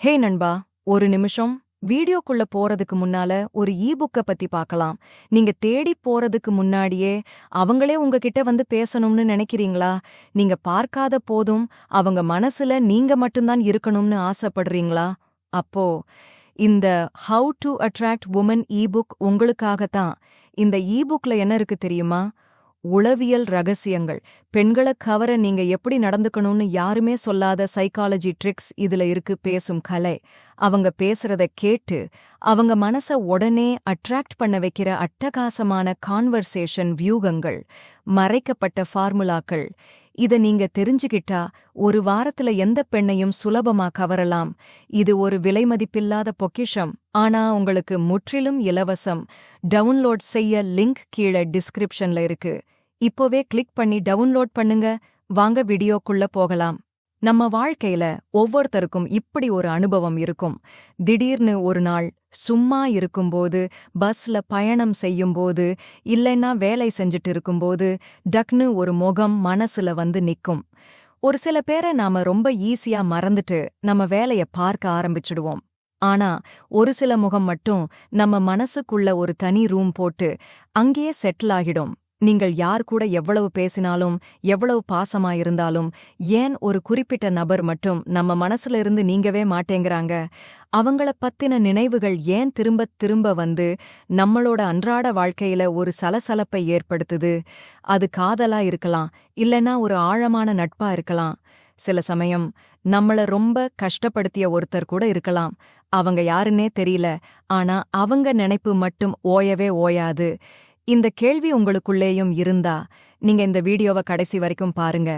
ஹே நண்பா, ஒரு நிமிஷம். வீடியோக்குள்ள போறதுக்கு முன்னால ஒரு புக்க பத்தி பார்க்கலாம். நீங்க தேடி போறதுக்கு முன்னாடியே அவங்களே உங்ககிட்ட வந்து பேசணும்னு நினைக்கிறீங்களா? நீங்க பார்க்காத போதும் அவங்க மனசுல நீங்க மட்டும்தான் இருக்கணும்னு ஆசைப்படுறீங்களா? அப்போ இந்த how to attract women book உங்களுக்காகத்தான். இந்த புக்ல என்ன இருக்கு தெரியுமா? உளவியல் ரகசியங்கள். பெண்களை கவர நீங்க எப்படி நடந்துக்கணும்னு யாருமே சொல்லாத சைக்காலஜி ட்ரிக்ஸ் இதுல இருக்கு. பேசும் கலை. அவங்க பேசுறத கேட்டு அவங்க மனச உடனே அட்ராக்ட் பண்ண வைக்கிற அட்டகாசமான கான்வர்சேஷன் வியூகங்கள், மறைக்கப்பட்ட ஃபார்முலாக்கள். இத நீங்க தெரிஞ்சுக்கிட்டா ஒரு வாரத்துல எந்த பெண்ணையும் சுலபமா கவரலாம். இது ஒரு விலைமதிப்பில்லாத பொக்கிஷம். ஆனா உங்களுக்கு முற்றிலும் இலவசம். டவுன்லோட் செய்ய லிங்க் கீழே டிஸ்கிரிப்ஷன்ல இருக்கு. இப்போவே கிளிக் பண்ணி டவுன்லோட் பண்ணுங்க. வாங்க வீடியோக்குள்ள போகலாம். நம்ம வாழ்க்கையில ஒவ்வொருத்தருக்கும் இப்படி ஒரு அனுபவம் இருக்கும். திடீர்னு ஒரு நாள் சும்மா இருக்கும்போது, பஸ்ல பயணம் செய்யும்போது, இல்லைன்னா வேலை செஞ்சுட்டு இருக்கும்போது டக்னு ஒரு முகம் மனசுல வந்து நிக்கும். ஒரு சில பேரை நாம ரொம்ப ஈஸியா மறந்துட்டு நம்ம வேலைய பார்க்க ஆரம்பிச்சுடுவோம். ஆனா ஒரு சில முகம் மட்டும் நம்ம மனசுக்குள்ள ஒரு தனி ரூம் போட்டு அங்கேயே செட்டில் ஆகிடும். நீங்கள் யார் கூட எவ்வளவு பேசினாலும், எவ்வளவு பாசமா இருந்தாலும், ஏன் ஒரு குறிப்பிட்ட நபர் மட்டும் நம்ம மனசுல இருந்து நீங்கவே மாட்டேங்கிறாங்க? அவங்கள பத்தின நினைவுகள் ஏன் திரும்பத் திரும்ப வந்து நம்மளோட அன்றாட வாழ்க்கையில ஒரு சலசலப்பை ஏற்படுத்துது? அது காதலா இருக்கலாம், இல்லைன்னா ஒரு ஆழமான நட்பா இருக்கலாம். சில சமயம் நம்மள ரொம்ப கஷ்டப்படுத்திய ஒருத்தர் கூட இருக்கலாம். அவங்க யாருன்னே தெரியல, ஆனா அவங்க நினைப்பு மட்டும் ஓயவே ஓயாது. இந்த கேள்வி உங்களுக்குள்ளேயும் இருந்தா நீங்க இந்த வீடியோவை கடைசி வரைக்கும் பாருங்க.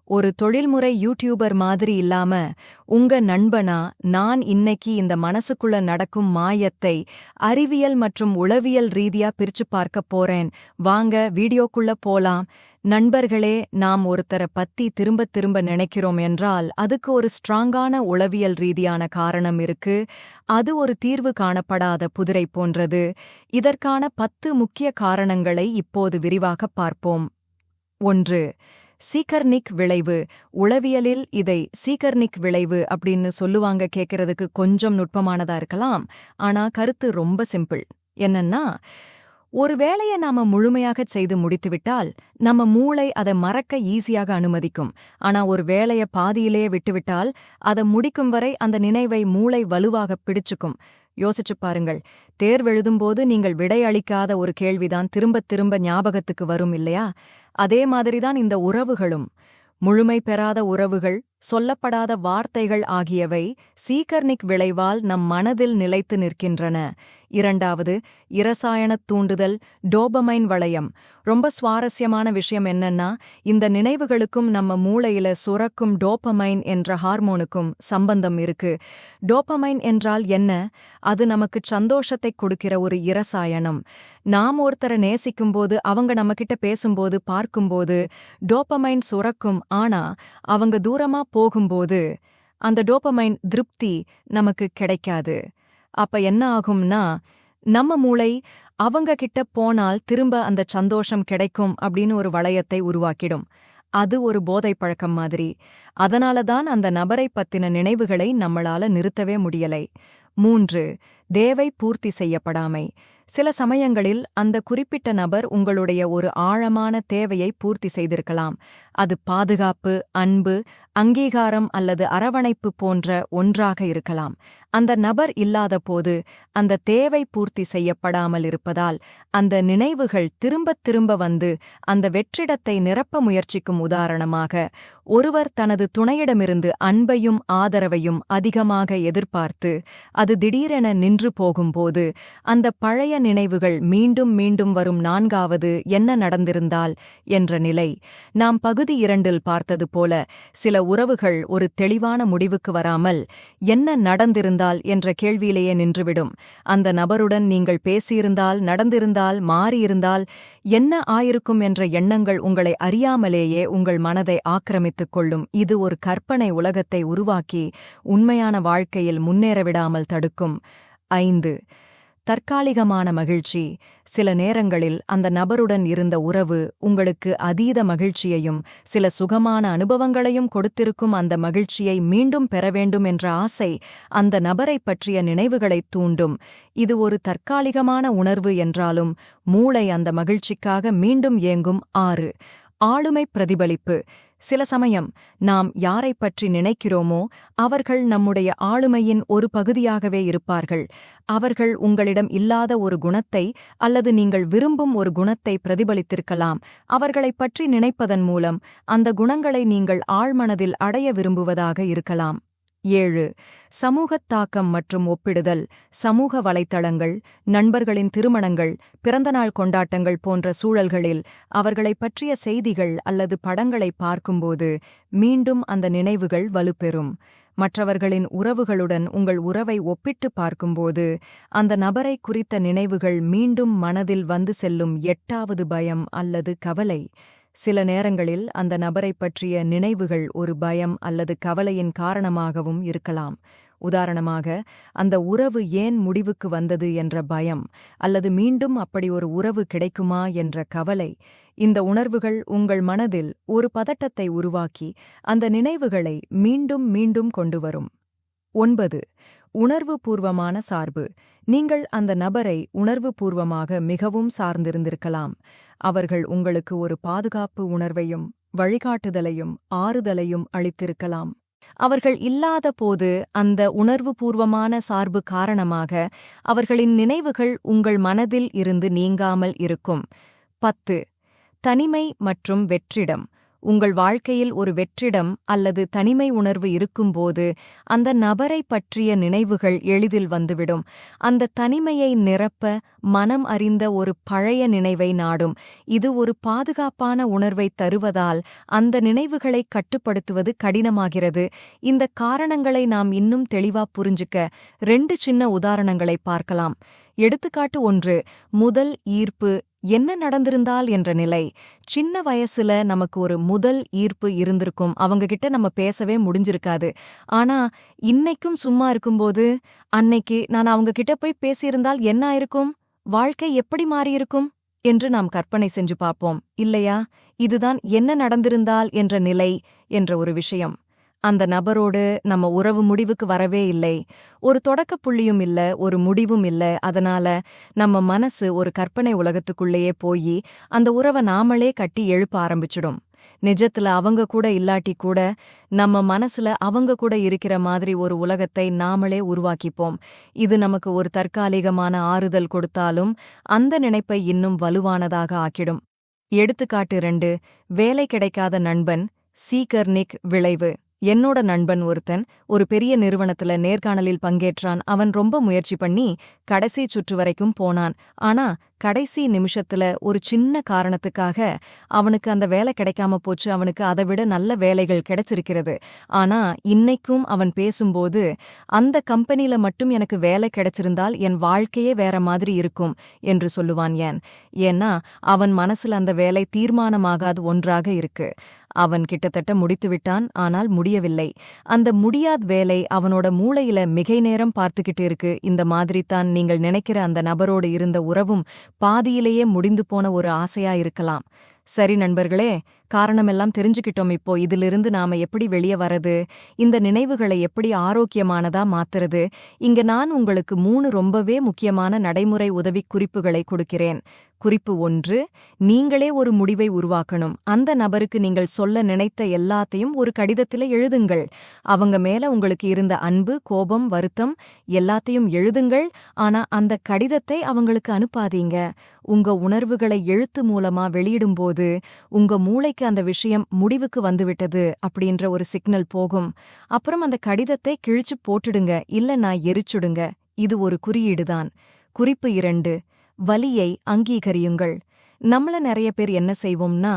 ஒரு தொழில்முறை யூடியூபர் மாதிரி இல்லாம உங்க நண்பனா நான் இன்னைக்கு இந்த மனசுக்குள்ள நடக்கும் மாயத்தை அறிவியல் மற்றும் உளவியல் ரீதியா பிரிச்சு பார்க்க போறேன். வாங்க வீடியோக்குள்ள போலாம். நண்பர்களே, நாம் ஒருத்தரை பத்தி திரும்ப திரும்ப நினைக்கிறோம் என்றால் அதுக்கு ஒரு ஸ்ட்ராங்கான உளவியல் ரீதியான காரணம் இருக்கு. அது ஒரு தீர்வு காணப்படாத புதிரை போன்றது. இதற்கான 10 முக்கிய காரணங்களை இப்போது விரிவாகப் பார்ப்போம். 1. சீகர்னிக் விளைவு. உளவியலில் இதை சீகர்னிக் விளைவு அப்படின்னு சொல்லுவாங்க. கேட்கறதுக்கு கொஞ்சம் நுட்பமானதா இருக்கலாம், ஆனா கருத்து ரொம்ப சிம்பிள். என்னன்னா, ஒரு வேலைய நாம முழுமையாகச் செய்து முடித்துவிட்டால் நம்ம மூளை அதை மறக்க ஈஸியாக அனுமதிக்கும். ஆனா ஒரு வேலைய பாதியிலேயே விட்டுவிட்டால் அதை முடிக்கும் வரை அந்த நினைவை மூளை வலுவாகப் பிடிச்சுக்கும். யோசிச்சுப் பாருங்கள். தேர்வெழுதும்போது நீங்கள் விடையளிக்காத ஒரு கேள்விதான் திரும்பத் திரும்ப ஞாபகத்துக்கு வரும் இல்லையா? அதே மாதிரிதான் இந்த உறவுகளும். முழுமை பெறாத உறவுகள், சொல்லப்படாத வார்த்தைகள் ஆகியவை சீகர்னிக் விளைவால் நம் மனதில் நிலைத்து நிற்கின்றன. 2. இரசாயனத் தூண்டுதல், டோபமைன் வளையம். ரொம்ப சுவாரஸ்யமான விஷயம் என்னன்னா, இந்த நினைவுகளுக்கும் நம்ம மூளையில சுரக்கும் டோபமைன் என்ற ஹார்மோனுக்கும் சம்பந்தம் இருக்கு. டோபமைன் என்றால் என்ன? அது நமக்கு சந்தோஷத்தைக் கொடுக்கிற ஒரு இரசாயனம். நாம் ஒருத்தரை நேசிக்கும்போது, அவங்க நம்மகிட்ட பேசும்போது, பார்க்கும்போது டோபமைன் சுரக்கும். ஆனா அவங்க தூரமா போகும்போது அந்த டோபமைன் திருப்தி நமக்கு கிடைக்காது. அப்ப என்ன ஆகும்னா, நம்ம மூளை அவங்க கிட்ட போனால் திரும்ப அந்த சந்தோஷம் கிடைக்கும் அப்படின்னு ஒரு வளையத்தை உருவாக்கிடும். அது ஒரு போதைப் பழக்கம் மாதிரி. அதனாலதான் அந்த நபரைப் பத்தின நினைவுகளை நம்மளால நிறுத்தவே முடியலை. 3. தேவை பூர்த்தி செய்யப்படாமை. சில சமயங்களில் அந்த குறிப்பிட்ட நபர் உங்களுடைய ஒரு ஆழமான தேவையை பூர்த்தி செய்திருக்கலாம். அது பாதுகாப்பு, அன்பு, அங்கீகாரம் அல்லது அரவணைப்பு போன்ற ஒன்றாக இருக்கலாம். அந்த நபர் இல்லாத போது அந்த தேவை பூர்த்தி செய்யப்படாமல் இருப்பதால் அந்த நினைவுகள் திரும்பத் திரும்ப வந்து அந்த வெற்றிடத்தை நிரப்ப முயற்சிக்கும். உதாரணமாக, ஒருவர் தனது துணையிடமிருந்து அன்பையும் ஆதரவையும் அதிகமாக எதிர்பார்த்து அது திடீரென நின்று போகும்போது அந்த பழைய நினைவுகள் மீண்டும் மீண்டும் வரும். 4. என்ன நடந்திருந்தால் என்ற நிலை. நாம் பகுதி 2 பார்த்தது போல சில உறவுகள் ஒரு தெளிவான முடிவுக்கு வராமல் என்ன நடந்திருந்தால் என்ற கேள்வியிலேயே நின்றுவிடும். அந்த நபருடன் நீங்கள் பேசியிருந்தால், நடந்திருந்தால், மாறியிருந்தால் என்ன ஆயிருக்கும் என்ற எண்ணங்கள் உங்களை அறியாமலேயே உங்கள் மனதை ஆக்கிரமித்துக் கொள்ளும். இது ஒரு கற்பனை உலகத்தை உருவாக்கி உண்மையான வாழ்க்கையில் முன்னேறவிடாமல் தடுக்கும். 5. தற்காலிகமான மகிழ்ச்சி. சில நேரங்களில் அந்த நபருடன் இருந்த உறவு உங்களுக்கு அதீத மகிழ்ச்சியையும் சில சுகமான அனுபவங்களையும் கொடுத்திருக்கும். அந்த மகிழ்ச்சியை மீண்டும் பெற வேண்டும் என்ற ஆசை அந்த நபரைப் பற்றிய நினைவுகளைத் தூண்டும். இது ஒரு தற்காலிகமான உணர்வு என்றாலும் மூளை அந்த மகிழ்ச்சிக்காக மீண்டும் ஏங்கும். 6. ஆளுமை பிரதிபலிப்பு. சில சமயம் நாம் யாரைப் பற்றி நினைக்கிறோமோ அவர்கள் நம்முடைய ஆளுமையின் ஒரு பகுதியாகவே இருப்பார்கள். அவர்கள் உங்களிடம் இல்லாத ஒரு குணத்தை அல்லது நீங்கள் விரும்பும் ஒரு குணத்தை பிரதிபலித்திருக்கலாம். அவர்களைப் பற்றி நினைப்பதன் மூலம் அந்த குணங்களை நீங்கள் ஆழ்மனதில் அடைய விரும்புவதாக இருக்கலாம். 7. சமூகத் தாக்கம் மற்றும் ஒப்பிடுதல். சமூக வலைத்தளங்கள், நண்பர்களின் திருமணங்கள், பிறந்தநாள் கொண்டாட்டங்கள் போன்ற சூழல்களில் அவர்களைப் பற்றிய செய்திகள் அல்லது படங்களை பார்க்கும்போது மீண்டும் அந்த நினைவுகள் வலுப்பெறும். மற்றவர்களின் உறவுகளுடன் உங்கள் உறவை ஒப்பிட்டு பார்க்கும்போது அந்த நபரை குறித்த நினைவுகள் மீண்டும் மனதில் வந்து செல்லும். 8. பயம் அல்லது கவலை. சில நேரங்களில் அந்த நபரைப் பற்றிய நினைவுகள் ஒரு பயம் அல்லது கவலையின் காரணமாகவும் இருக்கலாம். உதாரணமாக, அந்த உறவு ஏன் முடிவுக்கு வந்தது என்ற பயம் அல்லது மீண்டும் அப்படி ஒரு உறவு கிடைக்குமா என்ற கவலை. இந்த உணர்வுகள் உங்கள் மனதில் ஒரு பதட்டத்தை உருவாக்கி அந்த நினைவுகளை மீண்டும் மீண்டும் கொண்டு வரும். 9. உணர்வுபூர்வமான சார்பு. நீங்கள் அந்த நபரை உணர்வுபூர்வமாக மிகவும் சார்ந்திருந்திருக்கலாம். அவர்கள் உங்களுக்கு ஒரு பாதுகாப்பு உணர்வையும் வழிகாட்டுதலையும் ஆறுதலையும் அளித்திருக்கலாம். அவர்கள் இல்லாத போது அந்த உணர்வுபூர்வமான சார்பு காரணமாக அவர்களின் நினைவுகள் உங்கள் மனதில் இருந்து நீங்காமல் இருக்கும். 10. தனிமை மற்றும் வெற்றிடம். உங்கள் வாழ்க்கையில் ஒரு வெற்றிடம் அல்லது தனிமை உணர்வு இருக்கும்போது அந்த நபரை பற்றிய நினைவுகள் எளிதில் வந்துவிடும். அந்த தனிமையை நிரப்ப மனம் அறிந்த ஒரு பழைய நினைவை நாடும். இது ஒரு பாதுகாப்பான உணர்வை தருவதால் அந்த நினைவுகளை கட்டுப்படுத்துவது கடினமாகிறது. இந்த காரணங்களை நாம் இன்னும் தெளிவா புரிஞ்சுக்க 2 சின்ன உதாரணங்களை பார்க்கலாம். எடுத்துக்காட்டு 1. முதல் ஈர்ப்பு. என்ன நடந்திருந்தால் என்ற நிலை. சின்ன வயசுல நமக்கு ஒரு முதல் ஈர்ப்பு இருந்திருக்கும். அவங்க கிட்ட நம்ம பேசவே முடிஞ்சிருக்காது. ஆனா இன்னைக்கும் சும்மா இருக்கும்போது, அன்னைக்கு நான் அவங்க கிட்ட போய் பேசியிருந்தால் என்ன ஆயிருக்கும், வாழ்க்கை எப்படி மாறியிருக்கும் என்று நாம் கற்பனை செஞ்சு பார்ப்போம் இல்லையா? இதுதான் என்ன நடந்திருந்தால் என்ற நிலை என்ற ஒரு விஷயம். அந்த நபரோடு நம்ம உறவு முடிவுக்கு வரவே இல்லை. ஒரு தொடக்கப் புள்ளியும் இல்ல, ஒரு முடிவும் இல்ல. அதனால நம்ம மனசு ஒரு கற்பனை உலகத்துக்குள்ளேயே போய் அந்த உறவை நாமளே கட்டி எழுப்ப ஆரம்பிச்சிடும். நிஜத்துல அவங்க கூட இல்லாட்டி கூட நம்ம மனசுல அவங்க கூட இருக்கிற மாதிரி ஒரு உலகத்தை நாமளே உருவாக்கிப்போம். இது நமக்கு ஒரு தற்காலிகமான ஆறுதல் கொடுத்தாலும் அந்த நினைப்பை இன்னும் வலுவானதாக ஆக்கிடும். எடுத்துக்காட்டு 2. வேலை கிடைக்காத நண்பன். சீகர்னிக் விளைவு. என்னோட நண்பன் ஒருத்தன் ஒரு பெரிய நிறுவனத்துல நேர்காணலில் பங்கேற்றான். அவன் ரொம்ப முயற்சி பண்ணி கடைசி சுற்று வரைக்கும் போனான். ஆனா கடைசி நிமிஷத்துல ஒரு சின்ன காரணத்துக்காக அவனுக்கு அந்த வேலை கிடைக்காம போச்சு. அவனுக்கு அதைவிட நல்ல வேலைகள் கிடைச்சிருக்கிறது. ஆனா இன்னைக்கும் அவன் பேசும்போது, அந்த கம்பெனில மட்டும் எனக்கு வேலை கிடைச்சிருந்தால் என் வாழ்க்கையே வேற மாதிரி இருக்கும் என்று சொல்லுவான். ஏன்னா அவன் மனசுல அந்த வேலை தீர்மானமாகாத ஒன்றாக இருக்கு. அவன் கிட்டத்தட்ட முடித்துவிட்டான், ஆனால் முடியவில்லை. அந்த முடியாத வேலை அவனோட மூளையில மிகை நேரம் பார்த்துக்கிட்டு இருக்கு. இந்த மாதிரி தான் நீங்கள் நினைக்கிற அந்த நபரோடு இருந்த உறவும் பாதியிலேயே முடிந்து போன ஒரு ஆசையா இருக்கலாம். சரி நண்பர்களே, காரணமெல்லாம் தெரிஞ்சுக்கிட்டோம். இப்போ இதிலிருந்து நாம எப்படி வெளியே வரது, இந்த நினைவுகளை எப்படி ஆரோக்கியமானதா மாத்துறது? இங்க நான் உங்களுக்கு 3 ரொம்பவே முக்கியமான நடைமுறை உதவி குறிப்புகளை கொடுக்கிறேன். குறிப்பு 1. நீங்களே ஒரு முடிவை உருவாக்கணும். அந்த நபருக்கு நீங்கள் சொல்ல நினைத்த எல்லாத்தையும் ஒரு கடிதத்தில எழுதுங்கள். அவங்க மேல உங்களுக்கு இருந்த அன்பு, கோபம், வருத்தம் எல்லாத்தையும் எழுதுங்கள். ஆனா அந்த கடிதத்தை அவங்களுக்கு அனுப்பாதீங்க. உங்க உணர்வுகளை எழுத்து மூலமா வெளியிடும்போது உங்க மூளைக்கு அந்த விஷயம் முடிவுக்கு வந்துவிட்டது அப்படின்ற ஒரு சிக்னல் போகும். அப்புறம் அந்த கடிதத்தை கிழிச்சு போட்டுடுங்க, இல்லைன்னா எரிச்சுடுங்க. இது ஒரு குறியீடுதான். குறிப்பு 2. வலியை அங்கீகரியுங்கள். நம்மள நிறைய பேர் என்ன செய்வோம்னா,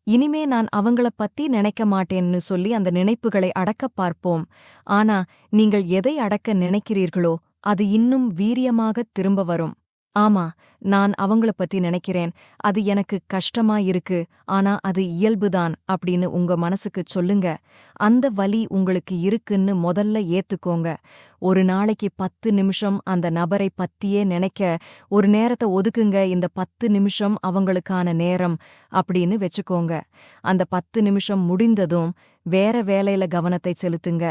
இனிமே நான் அவங்கள பத்தி நினைக்க மாட்டேன்னு சொல்லி அந்த நினைப்புகளை அடக்கப் பார்ப்போம். ஆனா நீங்கள் எதை அடக்க நினைக்கிறீர்களோ அது இன்னும் வீரியமாக திரும்ப வரும். ஆமா, நான் அவங்கள பத்தி நினைக்கிறேன். அது எனக்கு கஷ்டமா இருக்கு. ஆனா அது இயல்புதான் அப்படின்னு உங்க மனசுக்கு சொல்லுங்க. அந்த வலி உங்களுக்கு இருக்குன்னு முதல்ல ஏத்துக்கோங்க. ஒரு நாளைக்கு 10 நிமிஷம் அந்த நபரை பத்தியே நினைக்க ஒரு நேரத்தை ஒதுக்குங்க. இந்த 10 நிமிஷம் அவங்களுக்கான நேரம் அப்படின்னு வெச்சுக்கோங்க. அந்த 10 நிமிஷம் முடிந்ததும் வேற வேலையில கவனத்தை செலுத்துங்க.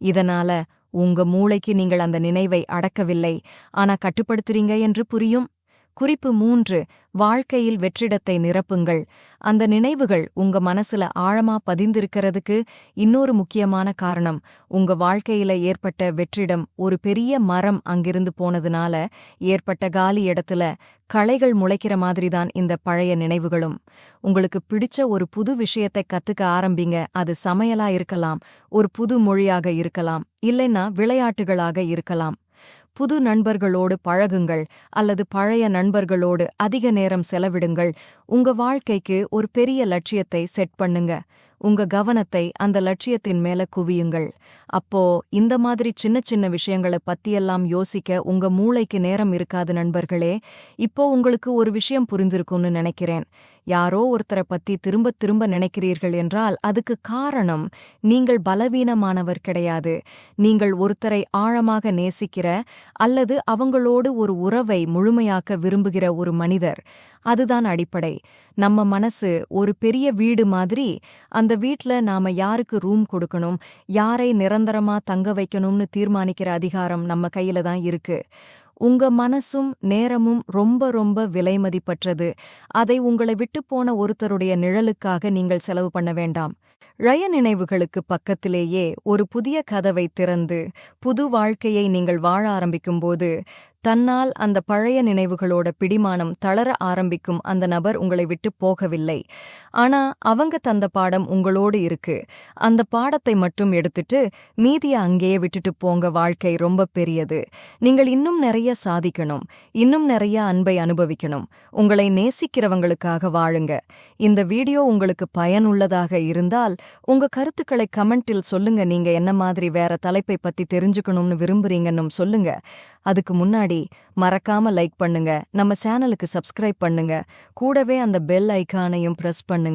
இதனால உங்க மூளைக்கு நீங்கள் அந்த நினைவை அடக்கவில்லை, ஆனா கட்டுப்படுத்துறீங்க என்று புரியும். குறிப்பு 3. வாழ்க்கையில் வெற்றிடத்தை நிரப்புங்கள். அந்த நினைவுகள் உங்க மனசுல ஆழமா பதிந்திருக்கிறதுக்கு இன்னொரு முக்கியமான காரணம், உங்க வாழ்க்கையில ஏற்பட்ட வெற்றிடம் ஒரு பெரிய மரம் அங்கிருந்து போனதுனால ஏற்பட்ட காலி இடத்துல களைகள் முளைக்கிற மாதிரிதான் இந்த பழைய நினைவுகளும். உங்களுக்கு பிடிச்ச ஒரு புது விஷயத்தை கத்துக்க ஆரம்பிங்க. அது சமையலா இருக்கலாம், ஒரு புது மொழியாக இருக்கலாம், இல்லைன்னா விளையாட்டுகளாக இருக்கலாம். புது நண்பர்களோடு பழகுங்கள் அல்லது பழைய நண்பர்களோடு அதிக நேரம் செலவிடுங்கள். உங்க வாழ்க்கைக்கு ஒரு பெரிய லட்சியத்தை செட் பண்ணுங்க. உங்க கவனத்தை அந்த லட்சியத்தின் மேல குவியுங்கள். அப்போ இந்த மாதிரி சின்ன சின்ன விஷயங்களை பத்தியெல்லாம் யோசிக்க உங்க மூளைக்கு நேரம் இருக்காது நண்பர்களே. இப்போ உங்களுக்கு ஒரு விஷயம் புரிஞ்சிருக்கும்னு நினைக்கிறேன். யாரோ ஒருத்தரை பத்தி திரும்ப திரும்ப நினைக்கிறீர்கள் என்றால் அதுக்கு காரணம் நீங்கள் பலவீனமானவர் கிடையாது. நீங்கள் ஒருத்தரை ஆழமாக நேசிக்கிற அல்லது அவங்களோடு ஒரு உறவை முழுமையாக்க விரும்புகிற ஒரு மனிதர். அதுதான் அடிப்படை. நம்ம மனசு ஒரு பெரிய வீடு மாதிரி. அந்த வீட்ல நாம யாருக்கு ரூம் கொடுக்கணும், யாரை நிரந்தரமா தங்க வைக்கணும்னு தீர்மானிக்கிற அதிகாரம் நம்ம கையில தான் இருக்கு. உங்க மனசும் நேரமும் ரொம்ப ரொம்ப விலைமதிப்பற்றது. அதை உங்களை விட்டுப்போன ஒருத்தருடைய நிழலுக்காக நீங்கள் செலவு பண்ண வேண்டாம். ழய நினைவுகளுக்கு பக்கத்திலேயே ஒரு புதிய கதவை திறந்து புது வாழ்க்கையை நீங்கள் வாழ ஆரம்பிக்கும்போது தன்னால் அந்த பழைய நினைவுகளோட பிடிமானம் தளர ஆரம்பிக்கும் அந்த நபர் உங்களை விட்டு போகவில்லை. ஆனா அவங்க தந்த பாடம் உங்களோடு இருக்கு. அந்த பாடத்தை மட்டும் எடுத்துட்டு மீதிய அங்கேயே விட்டுட்டு போங்க. வாழ்க்கை ரொம்ப பெரியது. நீங்கள் இன்னும் நிறைய சாதிக்கணும், இன்னும் நிறைய அன்பை அனுபவிக்கணும். உங்களை நேசிக்கிறவங்களுக்காக வாழுங்க. இந்த வீடியோ உங்களுக்கு பயனுள்ளதாக இருந்தால் உங்க கருத்துக்களை கமெண்டில் சொல்லுங்க. நீங்க என்ன மாதிரி வேற தலைப்பை பத்தி தெரிஞ்சுக்கணும்னு விரும்புறீங்கன்னும் சொல்லுங்க. அதுக்கு முன்னாடி மறக்காம லைக் பண்ணுங்க, நம்ம சேனலுக்கு சப்ஸ்கிரைப் பண்ணுங்க, கூடவே அந்த பெல் ஐகானையும் பிரஸ் பண்ணுங்க.